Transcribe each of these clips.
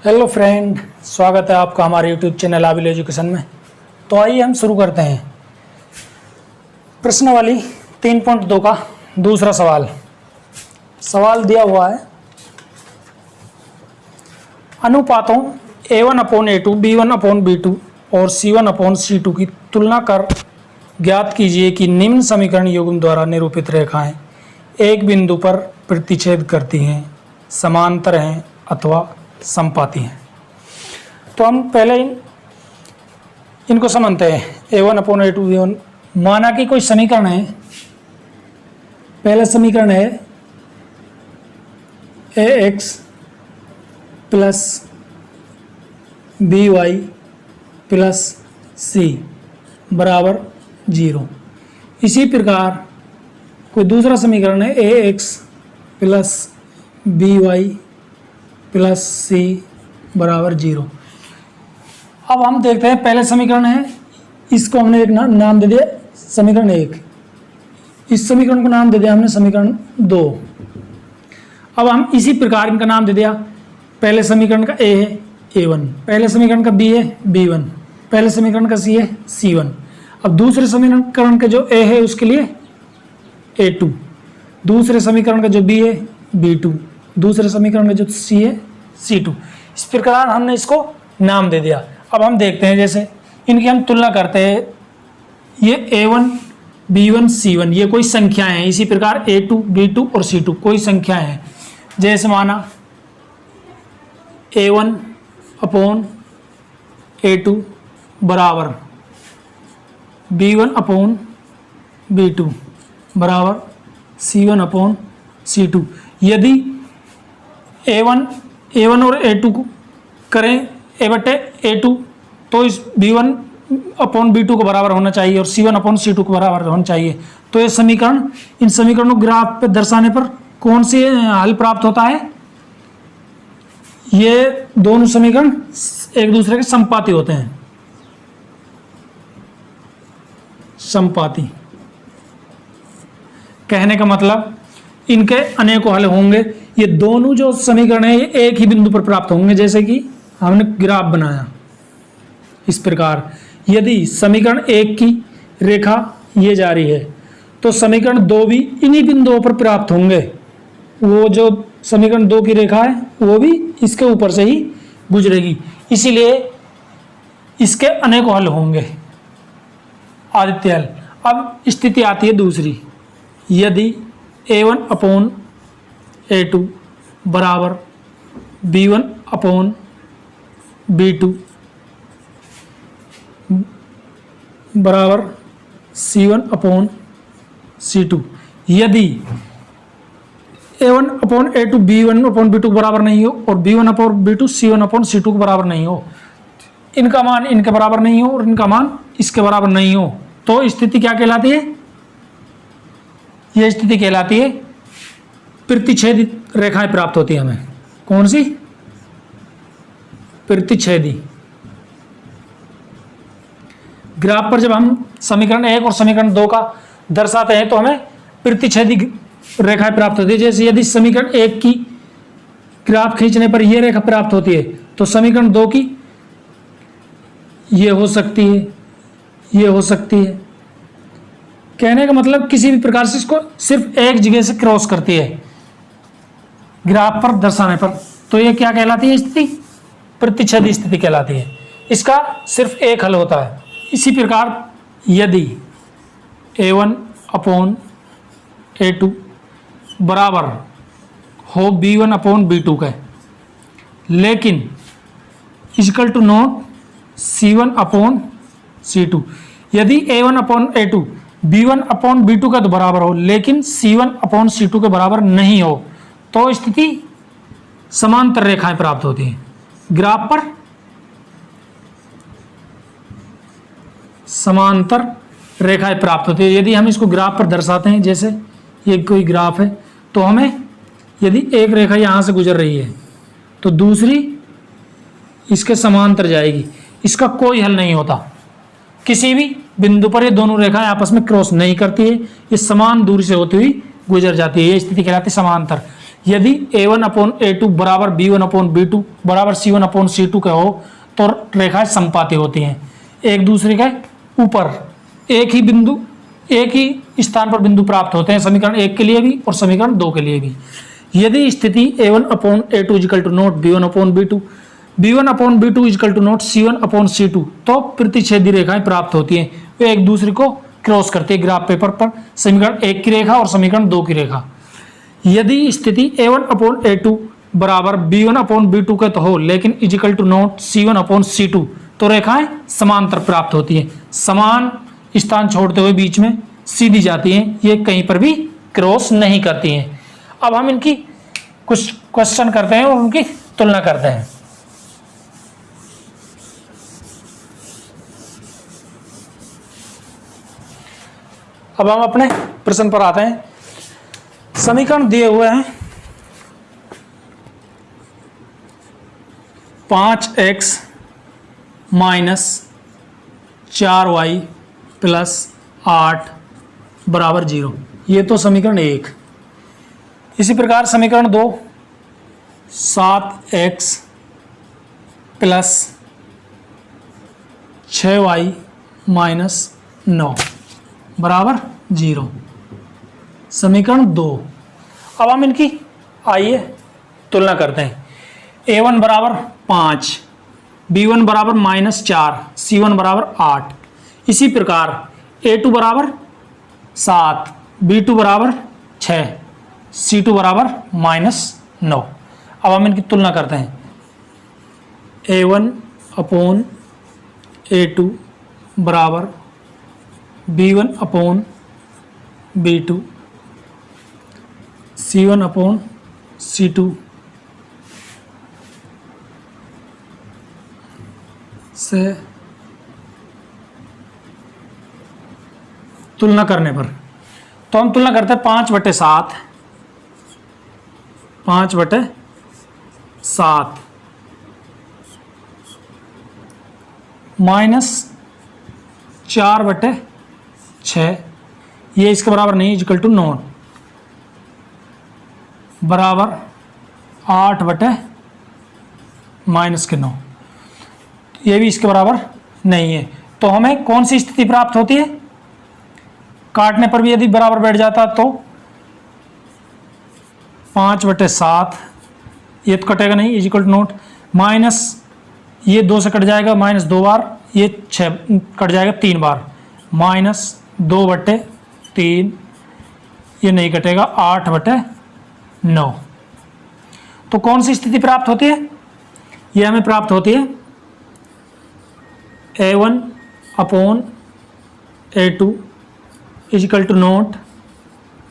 Hello friend, स्वागत है आपका हमारे यूट्यूब चैनल आबिल एजुकेशन में। तो आइए हम शुरू करते हैं प्रश्नावली 3.2 का दूसरा सवाल। सवाल दिया हुआ है, अनुपातों A1/A2, B1/B2 और C1/C2 की तुलना कर ज्ञात कीजिए कि निम्न समीकरण युग्म द्वारा निरूपित रेखाएं एक बिंदु पर प्रतिच्छेद करती हैं, समांतर हैं अथवा समपाती हैं। तो हम पहले इनको समझते हैं। A1/A2 B1 माना कि कोई समीकरण है। पहला समीकरण है AX plus BY plus C बराबर 0। इसी प्रकार कोई दूसरा समीकरण है AX plus BY plus C बराबर 0। अब हम देखते हैं, पहले समीकरण है, इसको हमने एक नाम दे दिया समीकरण 1। इस समीकरण को नाम दे दिया हमने समीकरण 2। अब हम इसी प्रकार इनका नाम दे दिया। पहले समीकरण का A है A1, पहले समीकरण का B है B1, पहले समीकरण का C है C1। अब दूसरे समीकरण का जो A है उसके लिए A2, दूसरे समीकरण का जो B है B2, दूसरे समीकरण का जो C है C2। इस प्रकार हमने इसको नाम दे दिया। अब हम देखते हैं, जैसे इनकी हम तुलना करते हैं। ये A1 B1 C1 ये कोई संख्याएं हैं। इसी प्रकार A2 B2 और C2 कोई संख्याएं हैं। जैसे माना A1/A2 बराबर B1/B2 बराबर C1/C2। यदि A1 और A2 को करें A/A2 तो इस B1/B2 को बराबर होना चाहिए और C1/C2 को बराबर होना चाहिए। तो ये समीकरण, इन समीकरणों को ग्राफ पे दर्शाने पर कौन से हल प्राप्त होता है? ये दोनों समीकरण एक दूसरे के समपाती होते हैं। समपाती कहने का मतलब इनके अनेकों हल होंगे। ये दोनों जो समीकरण है ये एक ही बिंदु पर प्राप्त होंगे। जैसे कि हमने ग्राफ बनाया इस प्रकार, यदि समीकरण 1 की रेखा ये जा रही है तो समीकरण 2 भी इन्हीं बिंदुओं पर प्राप्त होंगे। वो जो समीकरण 2 की रेखा है वो भी इसके ऊपर से ही गुजरेगी, इसीलिए इसके अनेकों हल होंगे, आदित्य हल। अब स्थिति आती है दूसरी। यदि A1/A2 बराबर B1/B2 बराबर C1/C2। यदि A1/A2 B1/B2 बराबर नहीं हो और B1/B2 C1/C2 के बराबर नहीं हो, इनका मान इनके बराबर नहीं हो और इनका मान इसके बराबर नहीं हो, तो स्थिति क्या कहलाती है? यह स्थिति कहलाती है प्रतिच्छेदी रेखाएं प्राप्त होती है हमें। कौन सी? प्रतिच्छेदी। ग्राफ पर जब हम समीकरण 1 और समीकरण 2 का दर्शाते हैं तो हमें प्रतिच्छेदी रेखाएं प्राप्त होती है। जैसे यदि समीकरण 1 की ग्राफ खींचने पर यह रेखा प्राप्त होती है तो समीकरण 2 की ये हो सकती है, ये हो सकती है। कहने का मतलब किसी भी प्रकार से इसको सिर्फ एक जगह से क्रॉस करती है ग्राफ पर दर्शाने पर, तो ये क्या कहलाती है? स्थिति प्रतिच्छेदी स्थिति कहलाती है। इसका सिर्फ एक हल होता है। इसी प्रकार यदि A1/A2 बराबर हो B1/B2 का, लेकिन इक्वल टू नॉट C1/C2। यदि A1/A2 B1/B2 का तो बराबर हो लेकिन C1/C2 के बराबर नहीं हो तो स्थिति समांतर रेखाएं प्राप्त होती हैं। ग्राफ पर समांतर रेखाएं प्राप्त होती है। यदि हम इसको ग्राफ पर दर्शाते हैं, जैसे ये कोई ग्राफ है, तो हमें यदि एक रेखा यहाँ से गुजर रही है तो दूसरी इसके समांतर जाएगी। इसका कोई हल नहीं होता। किसी भी बिंदु पर ये दोनों रेखाएं आपस में क्रॉस नहीं करती है, ये समान दूरी से होती हुई गुजर जाती है। ये स्थिति कहलाती है समांतर। यदि a1/a2 बराबर b1/b2 बराबर c1/c2 का हो तो रेखाएं समपाती होती हैं, एक दूसरे के ऊपर एक ही स्थान पर बिंदु प्राप्त होते हैं, समीकरण 1 के लिए भी और समीकरण 2 के लिए भी। यदि स्थिति a1/a2 equal to not b1/b2 b1/b2 equal to not c1/c2 तो प्रतिच्छेदी रेखाएं प्राप्त होती हैं, वे एक दूसरे को क्रॉस करते हैं ग्राफ पेपर पर, समीकरण 1 की रेखा और समीकरण 2 की रेखा। यदि स्थिति a1/a2 बराबर b1/b2 का तो हो लेकिन इक्वल टू नोट c1/c2 तो रेखाएं समांतर प्राप्त होती हैं, समान स्थान छोड़ते हुए बीच में सीधी जाती हैं, ये कहीं पर भी क्रॉस नहीं करती हैं। अब हम इनकी कुछ क्वेश्चन करते हैं और उनकी तुलना करते हैं। अब हम अपने प्रश्न पर आते हैं। समीकरण दिए हुए हैं 5x - 4y + 8 बराबर 0, ये तो समीकरण 1। इसी प्रकार समीकरण 2 7x + 6y - 9 बराबर 0, समीकरण 2। अब हम इनकी आइए तुलना करते हैं। a1 बराबर 5, b1 बराबर -4, c1 बराबर 8। इसी प्रकार a2 बराबर 7, b2 बराबर 6, c2 बराबर -9। अब हम इनकी तुलना करते हैं। a1/a2 बराबर b1/b2 c1/c2 से तुलना करने पर तो हम तुलना करते हैं 5/7 -4/6, ये इसके बराबर नहीं, इक्वल टू 9 बराबर 8/-9, ये भी इसके बराबर नहीं है। तो हमें कौन सी स्थिति प्राप्त होती है? काटने पर भी यदि बराबर बैठ जाता तो 5/7, ये तो कटेगा नहीं, इक्वल टू नोट माइनस, ये 2 से कट जाएगा, -2 बार, ये 6 कट जाएगा 3 बार, -2/3, ये नहीं कटेगा, 8/9। तो कौन सी स्थिति प्राप्त होती है? ये हमें प्राप्त होती है a1/a2 equal to not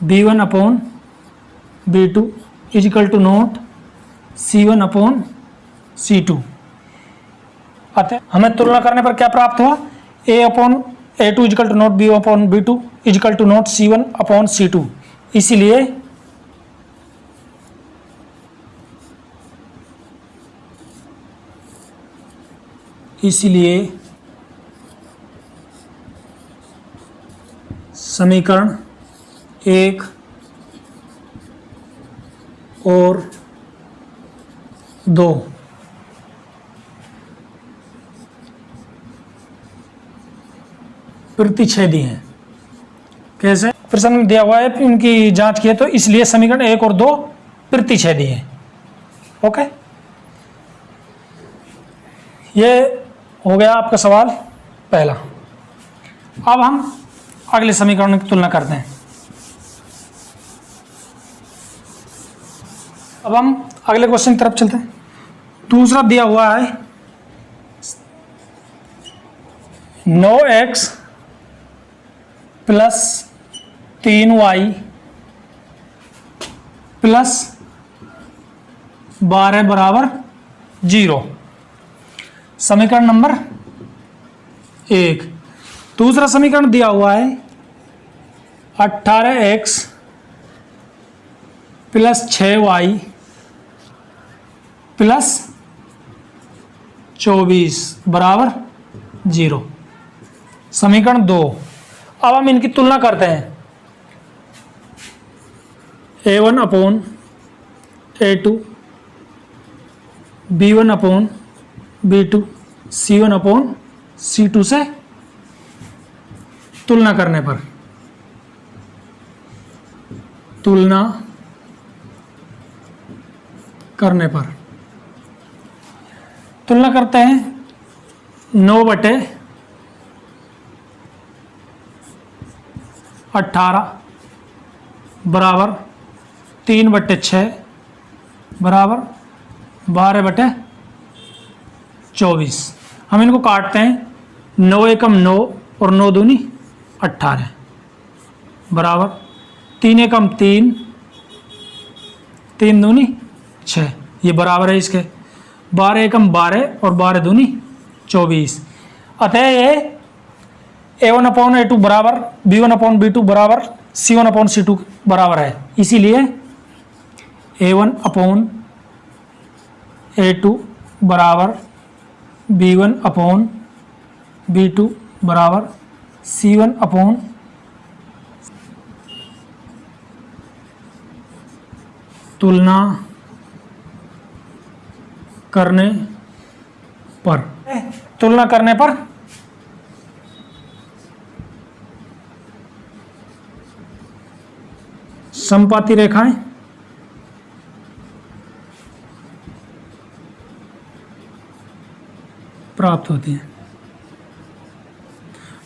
b1/b2 equal to not c1/c2। अतः हमें तुलना करने पर क्या प्राप्त हुआ? a/a2 equal to not b1/b2 equal to not c1/c2। इसीलिए समीकरण 1 और 2 प्रतिच्छेदी हैं। कैसे? प्रश्न में दिया हुआ है, इनकी जांच की है, तो इसलिए समीकरण 1 और 2 प्रतिच्छेदी हैं। ओके, ये हो गया आपका सवाल पहला। अब हम अगले समीकरण की तुलना करते हैं। अब हम अगले क्वेश्चन की तरफ चलते हैं। दूसरा दिया हुआ है 9x + 3y + 12 बराबर 0, समीकरण नंबर 1। दूसरा समीकरण दिया हुआ है 18x + 6y + 24 बराबर 0, समीकरण 2। अब हम इनकी तुलना करते हैं। A2 B1 upon B2 C1 upon C2 से तुलना करने पर, तुलना करने पर तुलना करते हैं 9/18 बराबर 3/6 बराबर 12/24। हम इनको काटते हैं, 9 एकम 9 और 9 दूनी 18 बराबर 3 एकम 3, 3 दूनी 6, ये बराबर है इसके 12 एकम 12 और 12 दूनी 24। अतः ये A1 अपॉन A2 बराबर B1 अपॉन B2 बराबर C1 अपॉन C2 बराबर है। इसीलिए A1 अपॉन A2 बराबर B1 अपॉन B2 बराबर C1 अपॉन तुलना करने पर, तुलना करने पर समपाती रेखाएं प्राप्त होती हैं।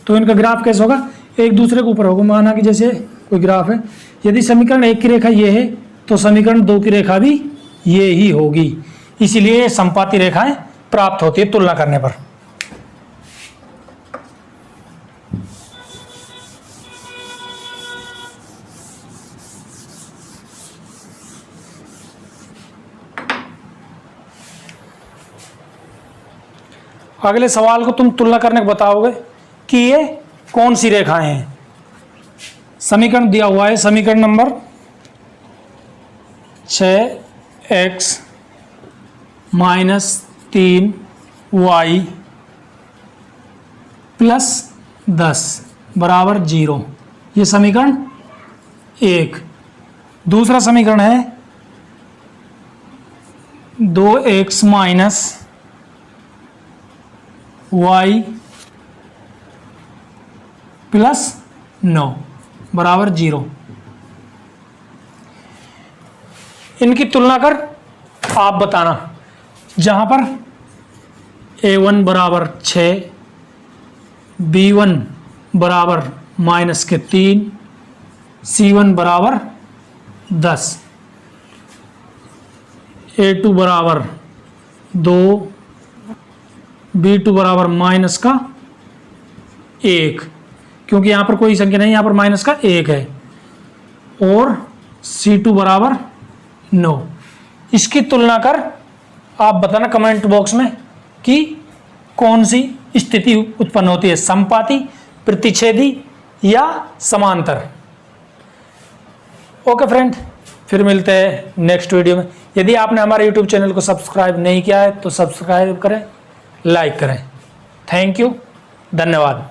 तो इनका ग्राफ कैसे होगा, एक दूसरे के ऊपर होगा। माना कि जैसे कोई ग्राफ है, यदि समीकरण 1 की रेखा ये है तो समीकरण 2 की रेखा भी ये ही होगी। इसीलिए समपाती रेखाएं प्राप्त होती है तुलना करने पर। अगले सवाल को तुम तुलना करने को बताओगे कि ये कौन सी रेखाएं हैं। समीकरण दिया हुआ है, समीकरण नंबर 6x - 3y + 10 बराबर 0, ये समीकरण 1। दूसरा समीकरण है 2x - y + 9 बराबर 0। इनकी तुलना कर आप बताना। जहां पर A1 बराबर 6, B1 बराबर -3, C1 बराबर 10, A2 बराबर 2, B2 बराबर -1, क्योंकि यहाँ पर कोई संख्या नहीं, यहाँ पर -1 है, और C2 बराबर 9। इसकी तुलना कर आप बताना कमेंट बॉक्स में कि कौन सी स्थिति उत्पन्न होती है, समपाती, प्रतिच्छेदी या समांतर। ओके फ्रेंड, फिर मिलते हैं नेक्स्ट वीडियो में। यदि आपने हमारे यूट्यूब चैनल को सब्सक्राइब नहीं किया है तो सब्सक्राइब करें, लाइक करें। थैंक यू, धन्यवाद।